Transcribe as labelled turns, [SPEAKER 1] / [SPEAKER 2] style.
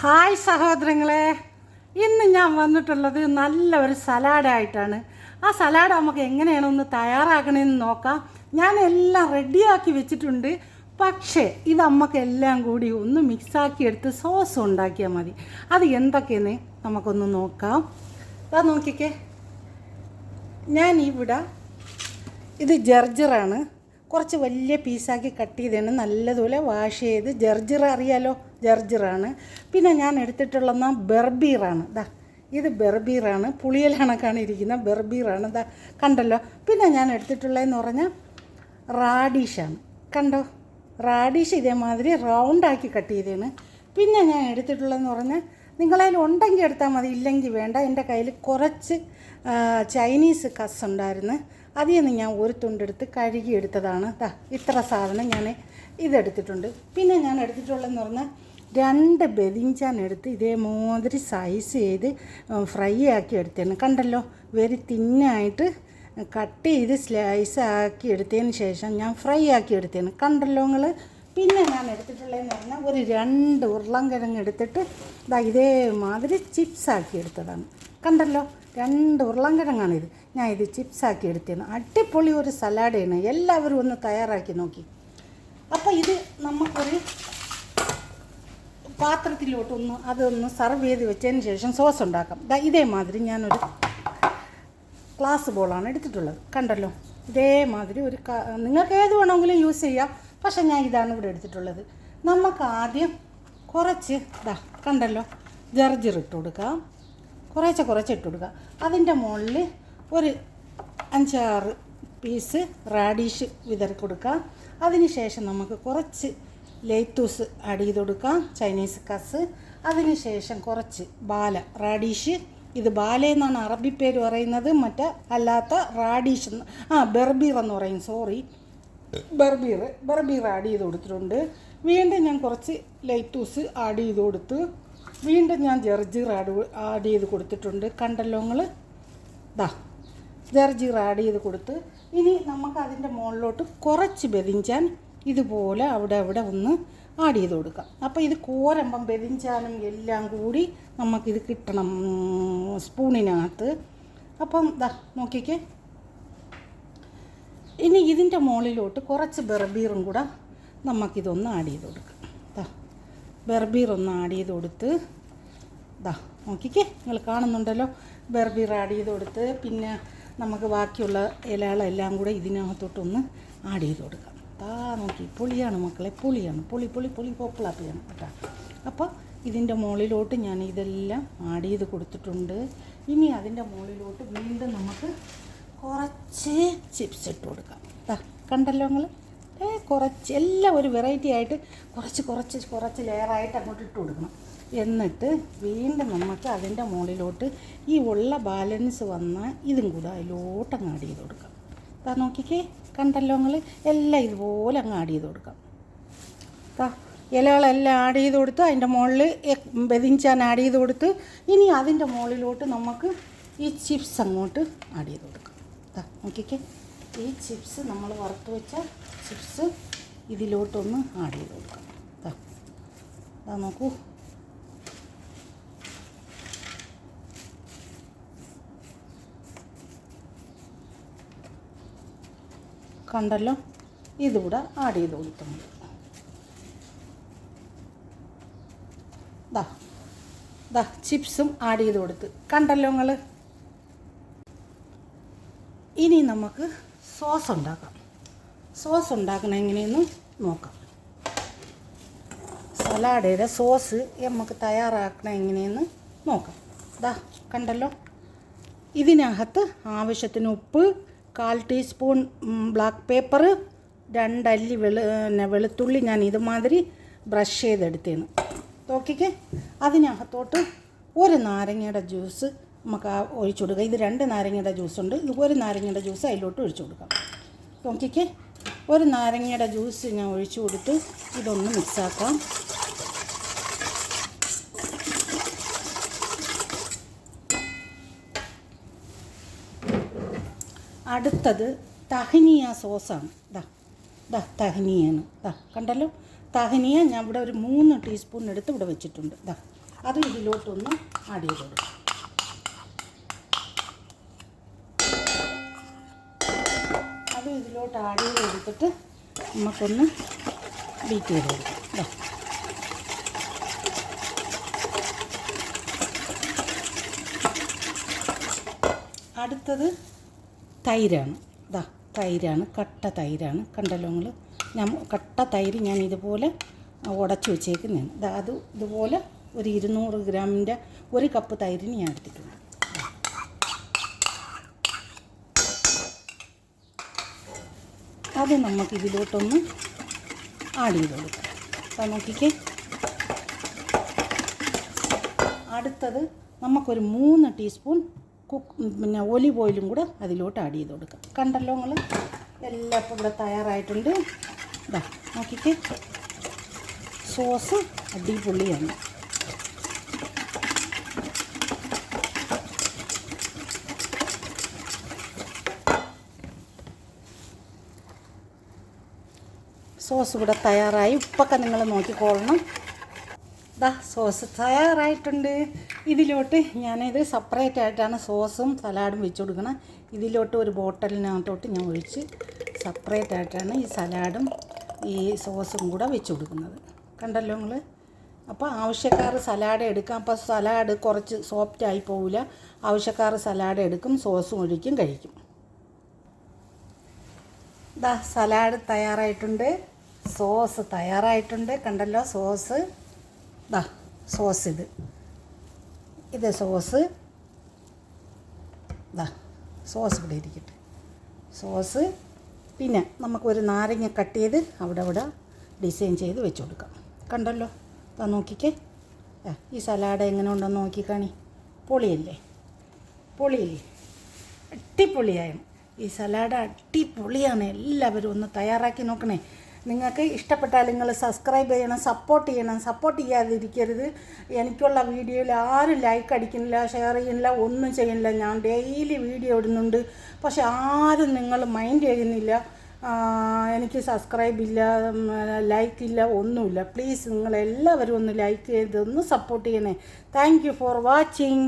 [SPEAKER 1] Hi സഹോദരങ്ങളെ, ഇന്ന് ഞാൻ വന്നിട്ടുള്ളത് നല്ലൊരു സലാഡായിട്ടാണ്. ആ സലാഡ് നമുക്ക് എങ്ങനെയാണ് ഒന്ന് തയ്യാറാക്കണമെന്ന് നോക്കാം. ഞാൻ എല്ലാം റെഡിയാക്കി വെച്ചിട്ടുണ്ട്. പക്ഷേ ഇത് നമുക്കെല്ലാം കൂടി ഒന്ന് മിക്സാക്കി എടുത്ത് സോസ് ഉണ്ടാക്കിയാൽ മതി. അത് എന്തൊക്കെയെന്ന് നമുക്കൊന്ന് നോക്കാം. അതാ നോക്കിക്കേ, ഞാൻ ഇവിടെ ഇത് ജർജറാണ്. കുറച്ച് വലിയ പീസാക്കി കട്ട് ചെയ്താണ്, നല്ലതുപോലെ വാഷ് ചെയ്ത്. ജർജർ അറിയാലോ, ജർജറാണ്. പിന്നെ ഞാൻ എടുത്തിട്ടുള്ള ബർബീറാണ്. ഇത് ബർബീറാണ്, പുളിയൽ കണക്കാണ് ഇരിക്കുന്ന ബർബീറാണ്. കണ്ടല്ലോ. പിന്നെ ഞാൻ എടുത്തിട്ടുള്ളതെന്ന് പറഞ്ഞാൽ റാഡിഷാണ്. കണ്ടോ, റാഡിഷ് ഇതേമാതിരി റൗണ്ടാക്കി കട്ട് ചെയ്തതാണ്. പിന്നെ ഞാൻ എടുത്തിട്ടുള്ളതെന്ന് പറഞ്ഞാൽ നിങ്ങളതിൽ ഉണ്ടെങ്കിൽ എടുത്താൽ മതി, ഇല്ലെങ്കിൽ വേണ്ട. എൻ്റെ കയ്യിൽ കുറച്ച് ചൈനീസ് കസ് ഉണ്ടായിരുന്നു. അതിൽ നിന്ന് ഞാൻ ഒരു തുണ്ടെടുത്ത് കഴുകി എടുത്തതാണ്. ഇത്ര സാധനം ഞാൻ ഇതെടുത്തിട്ടുണ്ട്. പിന്നെ ഞാൻ എടുത്തിട്ടുള്ളതെന്ന് പറഞ്ഞാൽ 2 ബെതിഞ്ചാൻ എടുത്ത് ഇതേമാതിരി സൈസ് ചെയ്ത് ഫ്രൈ ആക്കി എടുത്തതാണ്. കണ്ടല്ലോ, വെരി തിന്നായിട്ട് കട്ട് ചെയ്ത് സ്ലൈസ് ആക്കി എടുത്തതിന് ശേഷം ഞാൻ ഫ്രൈ ആക്കി എടുത്തതാണ്. കണ്ടല്ലോ നിങ്ങൾ. പിന്നെ ഞാൻ എടുത്തിട്ടുള്ളതെന്ന് പറഞ്ഞാൽ ഒരു 2 ഉരുളൻകിഴങ്ങ് എടുത്തിട്ട് ഇതേമാതിരി ചിപ്സാക്കി എടുത്തതാണ്. കണ്ടല്ലോ, 2 ഉരുളൻകിഴങ്ങാണിത്. ഞാൻ ഇത് ചിപ്സാക്കി എടുത്തതാണ്. അടിപൊളി ഒരു സലാഡാണ്. എല്ലാവരും ഒന്ന് തയ്യാറാക്കി നോക്കി. അപ്പോൾ ഇത് നമുക്കൊരു പാത്രത്തിലോട്ടൊന്ന് അതൊന്ന് സർവ് ചെയ്ത് വെച്ചതിന് ശേഷം സോസ് ഉണ്ടാക്കാം. ഇതേമാതിരി ഞാനൊരു ഗ്ലാസ് ബോളാണ് എടുത്തിട്ടുള്ളത്. കണ്ടല്ലോ, ഇതേമാതിരി ഒരു നിങ്ങൾക്ക് ഏത് വേണമെങ്കിലും യൂസ് ചെയ്യാം. പക്ഷേ ഞാൻ ഇതാണ് ഇവിടെ എടുത്തിട്ടുള്ളത്. നമുക്ക് ആദ്യം കുറച്ച് കണ്ടല്ലോ ജർജർ ഇട്ട് കൊടുക്കാം. കുറച്ച് ഇട്ട് കൊടുക്കുക. അതിൻ്റെ മുകളിൽ ഒരു 5-6 പീസ് റാഡിഷ് വിതറി കൊടുക്കാം. അതിന് ശേഷം നമുക്ക് കുറച്ച് ലെയ്ത്തൂസ് ആഡ് ചെയ്ത് കൊടുക്കാം, ചൈനീസ് കസ്. അതിന് ശേഷം കുറച്ച് ബാല റാഡിഷ്. ഇത് ബാല എന്നാണ് അറബി പേര് പറയുന്നത്, മറ്റേ അല്ലാത്ത റാഡിഷ് ബർബീർ എന്ന് പറയും. സോറി, ബർബീർ ആഡ് ചെയ്ത് കൊടുത്തിട്ടുണ്ട്. വീണ്ടും ഞാൻ കുറച്ച് ലെയ്ത്തൂസ് ആഡ് ചെയ്ത് കൊടുത്ത് വീണ്ടും ഞാൻ ജർജീർ ആഡ് ചെയ്ത് കൊടുത്തിട്ടുണ്ട്. കണ്ടല്ലോ നിങ്ങൾ. ജർജീർ ആഡ് ചെയ്ത് കൊടുത്ത് ഇനി നമുക്ക് അതിൻ്റെ മുകളിലോട്ട് കുറച്ച് ബെതിഞ്ചാൻ ഇതുപോലെ അവിടെ ഒന്ന് ആഡ് ചെയ്ത് കൊടുക്കാം. അപ്പോൾ ഇത് കോരമ്പം ബെതിഞ്ചാനും എല്ലാം കൂടി നമുക്കിത് കിട്ടണം സ്പൂണിനകത്ത്. അപ്പം നോക്കിക്കേ. ഇനി ഇതിൻ്റെ മുകളിലോട്ട് കുറച്ച് ബർബീറും കൂടെ നമുക്കിതൊന്ന് ആഡ് ചെയ്ത് കൊടുക്കാം. ബർബീർ ഒന്ന് ആഡ് ചെയ്ത് കൊടുത്ത് നോക്കിക്കേ, നിങ്ങൾ കാണുന്നുണ്ടല്ലോ. ബർബീർ ആഡ് ചെയ്ത് കൊടുത്ത് പിന്നെ നമുക്ക് ബാക്കിയുള്ള ഇലകളെല്ലാം കൂടെ ഇതിനകത്തോട്ടൊന്ന് ആഡ് ചെയ്ത് കൊടുക്കാം. നോക്കി, പുളിയാണ് മക്കളെ, പുളിയാണ്. പുളി പോപ്പിളാപ്പിയാണ് കേട്ടോ. അപ്പോൾ ഇതിൻ്റെ മുകളിലോട്ട് ഞാൻ ഇതെല്ലാം ആഡ് ചെയ്ത് കൊടുത്തിട്ടുണ്ട്. ഇനി അതിൻ്റെ മുകളിലോട്ട് വീണ്ടും നമുക്ക് കുറച്ച് ചിപ്സ് ഇട്ട് കൊടുക്കാം. കണ്ടല്ലോ നിങ്ങൾ. കുറച്ച് എല്ലാം ഒരു വെറൈറ്റി ആയിട്ട് കുറച്ച് ലെയറായിട്ട് അങ്ങോട്ട് ഇട്ട് കൊടുക്കണം. എന്നിട്ട് വീണ്ടും നമുക്ക് അതിൻ്റെ മുകളിലോട്ട് ഈ ഉള്ള ബാലൻസ് വന്നാൽ ഇതും കൂടെ അതിലോട്ട് അങ്ങ് ആഡ് ചെയ്ത് കൊടുക്കാം. നോക്കിക്കേ, കണ്ടല്ലോ നിങ്ങൾ. എല്ലാം ഇതുപോലെ അങ്ങ് ആഡ് ചെയ്ത് കൊടുക്കാം. ഇലകളെല്ലാം ആഡ് ചെയ്ത് കൊടുത്ത് അതിൻ്റെ മുകളിൽ ബെതിഞ്ചാൻ ആഡ് ചെയ്ത് കൊടുത്ത് ഇനി അതിൻ്റെ മുകളിലോട്ട് നമുക്ക് ഈ ചിപ്സ് അങ്ങോട്ട് ആഡ് ചെയ്ത് കൊടുക്കാം. നോക്കിക്കേ, ഈ ചിപ്സ് നമ്മൾ വറുത്ത് വെച്ച ചിപ്സ് ഇതിലോട്ടൊന്ന് ആഡ് ചെയ്ത് കൊടുക്കാം. നോക്കൂ, കണ്ടല്ലോ. ഇതുകൂടെ ആഡ് ചെയ്ത് കൊടുത്തുണ്ട്. ചിപ്സും ആഡ് ചെയ്ത് കൊടുത്ത് കണ്ടല്ലോ നിങ്ങൾ. ഇനി നമുക്ക് സോസ് ഉണ്ടാക്കാം. സോസ് ഉണ്ടാക്കണം എങ്ങനെയെന്ന് നോക്കാം. സലാഡയുടെ സോസ് നമുക്ക് തയ്യാറാക്കണം എങ്ങനെയെന്ന് നോക്കാം. കണ്ടല്ലോ. ഇതിനകത്ത് ആവശ്യത്തിന് ഉപ്പ്, 1/4 ടീസ്പൂൺ ബ്ലാക്ക് പേപ്പർ, 2 അല്ലി വെളുത്തുള്ളി ഞാൻ ഇതുമാതിരി ബ്രഷ് ചെയ്തെടുത്തേന്ന്. നോക്കിക്കേ, അതിനകത്തോട്ട് ഒരു നാരങ്ങയുടെ ജ്യൂസ് നമുക്ക് ഒഴിച്ചു കൊടുക്കുക. ഇത് 2 നാരങ്ങയുടെ ജ്യൂസുണ്ട്. ഇത് ഒരു നാരങ്ങയുടെ ജ്യൂസ് അതിലോട്ട് ഒഴിച്ചു കൊടുക്കാം. നോക്കിക്കേ, ഒരു നാരങ്ങയുടെ ജ്യൂസ് ഞാൻ ഒഴിച്ചു കൊടുത്ത് ഇതൊന്ന് മിക്സാക്കാം. അടുത്തത് തഹനിയ സോസാണ്. തഹനിയാണ്. കണ്ടല്ലോ, തഹനിയ ഞാൻ ഇവിടെ ഒരു 3 ടീസ്പൂൺ എടുത്ത് ഇവിടെ വെച്ചിട്ടുണ്ട്. അത് ഇതിലോട്ടൊന്ന് ആഡ് ചെയ്ത് കൊടുക്കാം. അത് ഇതിലോട്ട് ആഡ് ചെയ്ത് കൊടുത്തിട്ട് നമുക്കൊന്ന് ബീറ്റ് ചെയ്ത് കൊടുക്കാം. അടുത്തത് തൈരാണ്. തൈരാണ്, കട്ട തൈരാണ്. കണ്ടല്ലോ നിങ്ങൾ, കട്ട തൈര് ഞാൻ ഇതുപോലെ ഉടച്ച് വെച്ചേക്കുന്നതാണ്. അത് ഇതുപോലെ ഒരു 200 ഗ്രാമിൻ്റെ 1 കപ്പ് തൈരിന് ഞാൻ എടുത്തിട്ടുണ്ട്. അത് നമുക്ക് ഇതിലോട്ടൊന്ന് ആഡ് ചെയ്ത് കൊടുക്കാം. അപ്പോൾ നോക്കിക്കേ. അടുത്തത് നമുക്കൊരു 3 ടീസ്പൂൺ ഒലിവ് ഓയിലും കൂടെ അതിലോട്ട് ആഡ് ചെയ്ത് കൊടുക്കാം. കണ്ടല്ലോ നിങ്ങൾ, എല്ലാം ഇപ്പോൾ ഇവിടെ തയ്യാറായിട്ടുണ്ട്. നോക്കിക്കേ, സോസ് അടിപൊളിയാണ്. സോസ് ഇവിടെ തയ്യാറായി. ഉപ്പൊക്കെ നിങ്ങൾ നോക്കിക്കൊള്ളണം. സോസ് തയ്യാറായിട്ടുണ്ട്. ഇതിലോട്ട് ഞാനിത് സെപ്പറേറ്റ് ആയിട്ടാണ് സോസും സലാഡും വെച്ച് കൊടുക്കണം. ഇതിലോട്ട് ഒരു ബോട്ടലിനകത്തോട്ട് ഞാൻ ഒഴിച്ച് സെപ്പറേറ്റ് ആയിട്ടാണ് ഈ സലാഡും ഈ സോസും കൂടെ വെച്ച് കൊടുക്കുന്നത്. കണ്ടല്ലോ നിങ്ങൾ. അപ്പോൾ ആവശ്യക്കാർ സലാഡ് എടുക്കാം. അപ്പോൾ സലാഡ് കുറച്ച് സോഫ്റ്റായി പോവില്ല. ആവശ്യക്കാർ സലാഡ് എടുക്കും, സോസും ഒഴിക്കും, കഴിക്കും. സലാഡ് തയ്യാറായിട്ടുണ്ട്, സോസ് തയ്യാറായിട്ടുണ്ട്. കണ്ടല്ലോ സോസ്. സോസ് ഇത് സോസ്. സോസ് ഇവിടെ ഇരിക്കട്ടെ. സോസ്. പിന്നെ നമുക്കൊരു നാരങ്ങ കട്ട് ചെയ്ത് അവിടെ ഡിസൈൻ ചെയ്ത് വെച്ച് കൊടുക്കാം. കണ്ടല്ലോ. നോക്കിക്കേ. ഈ സലാഡ് എങ്ങനെ ഉണ്ടെന്ന് നോക്കിക്കാണി. പൊളിയല്ലേ? അടിപൊളിയാണ്. ഈ സലാഡ് അടിപൊളിയാണ്. എല്ലാവരും ഒന്ന് തയ്യാറാക്കി നോക്കണേ. നിങ്ങൾക്ക് ഇഷ്ടപ്പെട്ടാൽ നിങ്ങൾ സബ്സ്ക്രൈബ് ചെയ്യണം, സപ്പോർട്ട് ചെയ്യണം. സപ്പോർട്ട് ചെയ്യാതിരിക്കരുത്. എനിക്കുള്ള വീഡിയോയിൽ ആരും ലൈക്ക് അടിക്കുന്നില്ല, ഷെയർ ചെയ്യുന്നില്ല, ഒന്നും ചെയ്യുന്നില്ല. ഞാൻ ഡെയിലി വീഡിയോ ഇടുന്നുണ്ട്, പക്ഷെ ആരും നിങ്ങൾ മൈൻഡ് ചെയ്യുന്നില്ല. എനിക്ക് സബ്സ്ക്രൈബ് ഇല്ല, ലൈക്ക് ഇല്ല, ഒന്നുമില്ല. പ്ലീസ് നിങ്ങളെല്ലാവരും ഒന്ന് ലൈക്ക് ചെയ്ത് ഒന്ന് സപ്പോർട്ട് ചെയ്യണേ. Thank you for watching.